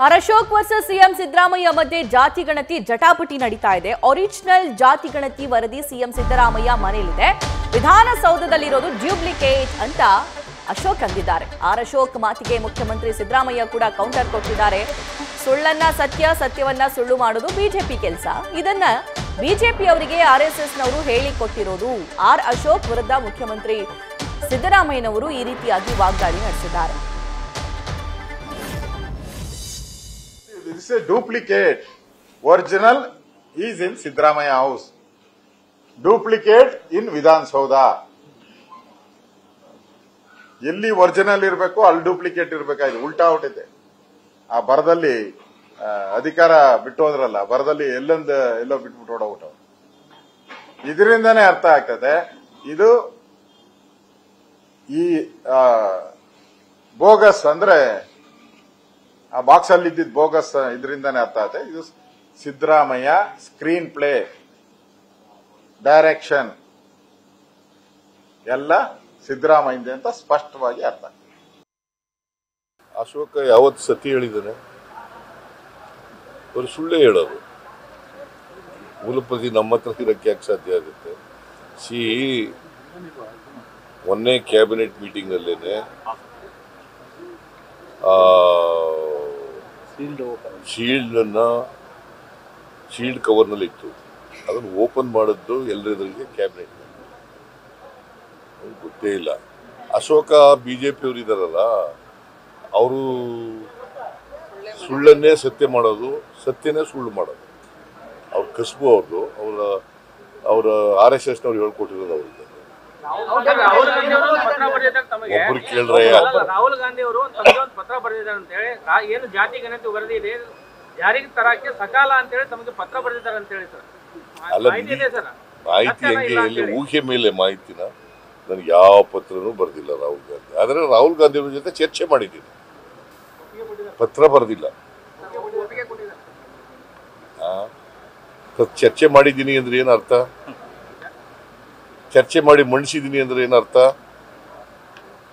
R Ashok versus CM Siddaramaiah ಮಧ್ಯೆ ಜಾತಿ ಗಣತಿ ಜಟಾಪಟಿ ನಡೀತಾ ಇದೆ. ಒರಿಜಿನಲ್ ಜಾತಿ ಗಣತಿ ವರದಿ ಸಿಎಂ ಸಿದ್ದರಾಮಯ್ಯ ಮನೆಯಲ್ಲಿದೆ. ವಿಧಾನಸೌಧದಲ್ಲಿರೋದು ಡ್ಯೂಪ್ಲಿಕೇಟ್ ಅಂತ ಅಶೋಕ್ ಅಂದಿದ್ದಾರೆ. ಆರ್ ಅಶೋಕ್ ಮಾತಿಗೆ ಮುಖ್ಯಮಂತ್ರಿ ಸಿದ್ದರಾಮಯ್ಯ ಕೂಡ ಕೌಂಟರ್ ಕೊಟ್ಟಿದ್ದಾರೆ. ಸುಳ್ಳನ್ನ ಸತ್ಯ, ಸತ್ಯವನ್ನ ಸುಳ್ಳು ಮಾಡೋದು ಬಿಜೆಪಿ ಕೆಲಸ. ಇದನ್ನ ಬಿಜೆಪಿ ಅವರಿಗೆ ಆರ್ಎಸ್ಎಸ್ನವರು ಹೇಳಿಕೊಟ್ಟಿರೋದು. ಆರ್ ಅಶೋಕ್ ವಿರುದ್ಧ ಮುಖ್ಯಮಂತ್ರಿ ಸಿದ್ದರಾಮಯ್ಯನವರು ಈ ರೀತಿಯಾಗಿ ವಾಗ್ದಾಳಿ ನಡೆಸಿದ್ದಾರೆ. This is a duplicate. Original is in Siddaramaiah house. Duplicate in Vidhan Saudha. ಎಲ್ಲಿ ಒರಿಜಿನಲ್ ಇರಬೇಕು ಅಲ್ಲಿ ಡೂಪ್ಲಿಕೇಟ್ ಇರಬೇಕಾಯ್ತು. ಉಲ್ಟಾ ಹೊಟ್ಟಿದೆ. ಆ ಬರದಲ್ಲಿ ಅಧಿಕಾರ ಬಿಟ್ಟು ಹೋದ್ರಲ್ಲ, ಬರದಲ್ಲಿ ಎಲ್ಲೋ ಬಿಟ್ಬಿಟ್ಟು ಹೊಡೋಗ್ಬಿಟ್ಟು. ಇದರಿಂದಾನೇ ಅರ್ಥ ಆಗ್ತದೆ ಇದು ಈ ಬೋಗಸ್ ಅಂದ್ರೆ ಆ ಬಾಕ್ಸ್ ಅಲ್ಲಿ ಇದ್ದಿದ್ದು ಬೋಗಸ್. ಇದರಿಂದಾನೇ ಅರ್ಥ ಆಗುತ್ತೆ ಇದು ಸಿದ್ದರಾಮಯ್ಯ ಸ್ಕ್ರೀನ್ ಪ್ಲೇ, ಡೈರೆಕ್ಷನ್ ಎಲ್ಲ ಸಿದ್ದರಾಮಯ್ಯ ಅಂತ ಸ್ಪಷ್ಟವಾಗಿ ಅರ್ಥ ಆಗ್ತದೆ. ಅಶೋಕ ಯಾವತ್ತು ಸತಿ ಹೇಳಿದ್ದಾನೆ? ಅವರು ಸುಳ್ಳೇ ಹೇಳೋದು. ಮೂಲಪ್ರತಿ ನಮ್ಮ ಹತ್ರ ಇರಕ್ಕೆ ಯಾಕೆ ಸಾಧ್ಯ ಆಗುತ್ತೆ? ಮೊನ್ನೆ ಕ್ಯಾಬಿನೆಟ್ ಮೀಟಿಂಗ್ ನಲ್ಲೇನೆ ಶೀಲ್ಡ್ ಕವರ್ನಲ್ಲಿ ಇತ್ತು. ಅದನ್ನು ಓಪನ್ ಮಾಡಿದ್ದು ಎಲ್ಲರಿಗೆ ಕ್ಯಾಬಿನೆಟ್ ಗೊತ್ತೇ ಇಲ್ಲ. ಅಶೋಕ ಬಿಜೆಪಿ ಅವರು ಇದಾರಲ್ಲ, ಅವರು ಸುಳ್ಳನ್ನೇ ಸತ್ಯ ಮಾಡೋದು, ಸತ್ಯನೇ ಸುಳ್ಳು ಮಾಡೋದು ಅವ್ರ ಕಸಬು. ಅವ್ರದ್ದು ಅವರ RSSನವ್ರು ಹೇಳ್ಕೊಟ್ಟಿರೋದು ಅವ್ರಿಗೆ. ಒಬ್ರು ಕೇಳ್ರಯ್ಯ, ರಾಹುಲ್ ಗಾಂಧಿ ಅವರು ಪತ್ರ ಬರೆದಿದ್ದಾರೆ ಅಂತ ಹೇಳಿ, ಏನು ಜಾತಿ ಗಣತಿ ವರದಿ ಇದೆ ಜಾರಿಗೆ ತರಕ್ಕೆ ಸಕಾಲ ಅಂತ ಹೇಳಿ ತಮಗೆ ಪತ್ರ ಬರೆದಿದ್ದಾರೆ ಅಂತ ಹೇಳಿ ಸರ್. ಮಾಹಿತಿ ಹೆಂಗೆ, ಎಲ್ಲಿ ಊಹೆ ಮೇಲೆ ಮಾಹಿತಿನ? ನನಗೆ ಯಾವ ಪತ್ರನೂ ಬರೆದಿಲ್ಲ ರಾಹುಲ್ ಗಾಂಧಿ. ಆದರೆ ರಾಹುಲ್ ಗಾಂಧಿ ಅವ್ರ ಜೊತೆ ಚರ್ಚೆ ಮಾಡಿದ್ದೀನಿ, ಪತ್ರ ಬರೆದಿಲ್ಲ. ಚರ್ಚೆ ಮಾಡಿದ್ದೀನಿ ಅಂದ್ರೆ ಏನು ಅರ್ಥ? ಚರ್ಚೆ ಮಾಡಿ ಮಣಿಸಿದ್ದೀನಿ ಅಂದ್ರೆ ಏನರ್ಥ?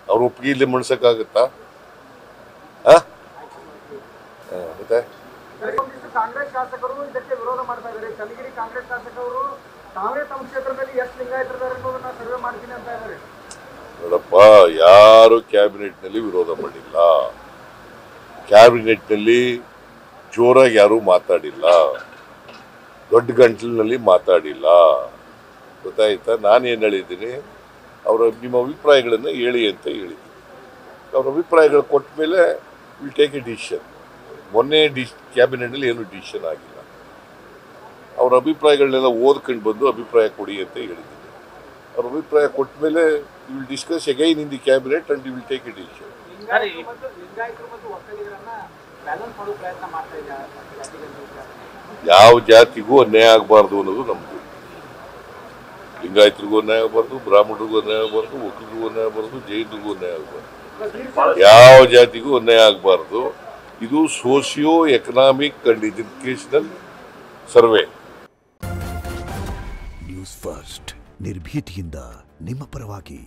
ಅವ್ರ ಒಪ್ಪಿಗೆ ಇಲ್ಲಿ ಮಣಿಸಕ್ಕಾಗತ್ತಾ? ಮತ್ತೆ ಕಾಂಗ್ರೆಸ್ ಶಾಸಕರು ಇದಕ್ಕೆ ವಿರೋಧ ಮಾಡ್ತಾ ಇದ್ದಾರೆ. ಚನ್ನಗಿರಿ ಕಾಂಗ್ರೆಸ್ ಶಾಸಕರು ತಾವೇ ತಮ್ಮ ಕ್ಷೇತ್ರದಲ್ಲಿ ಎಷ್ಟು ಲಿಂಗಾಯತರಿದ್ದಾರೆ ಅನ್ನೋದನ್ನ ಸರ್ವೆ ಮಾಡ್ತೀನಿ ಅಂತ ಇದ್ದಾರೆ. ನೋಡಪ್ಪ, ಯಾರು ಕ್ಯಾಬಿನೆಟ್ ನಲ್ಲಿ ವಿರೋಧ ಮಾಡಿಲ್ಲ. ಕ್ಯಾಬಿನೆಟ್ ನಲ್ಲಿ ಜೋರಾಗಿ ಯಾರು ಮಾತಾಡಿಲ್ಲ, ದೊಡ್ಡ ಗಂಟಲಿನಲ್ಲಿ ಮಾತಾಡಿಲ್ಲ. ಗೊತ್ತಾಯ್ತಾ? ನಾನೇನು ಹೇಳಿದ್ದೀನಿ, ನಿಮ್ಮ ಅಭಿಪ್ರಾಯಗಳನ್ನು ಹೇಳಿ ಅಂತ ಹೇಳಿದ್ದೀನಿ. ಅವ್ರ ಅಭಿಪ್ರಾಯಗಳು ಕೊಟ್ಟ ಮೇಲೆ ವಿಲ್ ಟೇಕ್ ಎ ಡಿಸಿಷನ್. ಮೊನ್ನೆ ಕ್ಯಾಬಿನೆಟ್ನಲ್ಲಿ ಏನು ಡಿಸಿಷನ್ ಆಗಿಲ್ಲ. ಅವ್ರ ಅಭಿಪ್ರಾಯಗಳನ್ನೆಲ್ಲ ಓದ್ಕೊಂಡು ಬಂದು ಅಭಿಪ್ರಾಯ ಕೊಡಿ ಅಂತ ಹೇಳಿದ್ದೀನಿ. ಅವ್ರ ಅಭಿಪ್ರಾಯ ಕೊಟ್ಟ ಮೇಲೆ will discuss again in the cabinet and will take A decision. ಯಾವ ಜಾತಿಗೂ ಅನ್ಯಾಯ ಆಗಬಾರ್ದು ಅನ್ನೋದು ನಮ್ದು. ಲಿಂಗಾಯತರಿಗೂ ಅನ್ಯಾಯ ಆಗಬಾರ್ದು, ಬ್ರಾಹ್ಮಣರಿಗೂ ಅನ್ಯಾಯ ಆಗಬಾರ್ದು, ಒಕ್ಕಲಿಗರಿಗೂ ಅನ್ಯಾಯ ಆಗಬಾರ್ದು, ಜೈನರಿಗೂ ಅನ್ಯಾಯ ಆಗಬಾರ್ದು, ಯಾವ ಜಾತಿಗೂ ಅನ್ಯಾಯ ಆಗಬಾರ್ದು. ಇದು socio economic and educational survey. News first, ನಿರ್ಭೀತಿಯಿಂದ ನಿಮ್ಮ ಪರವಾಗಿ.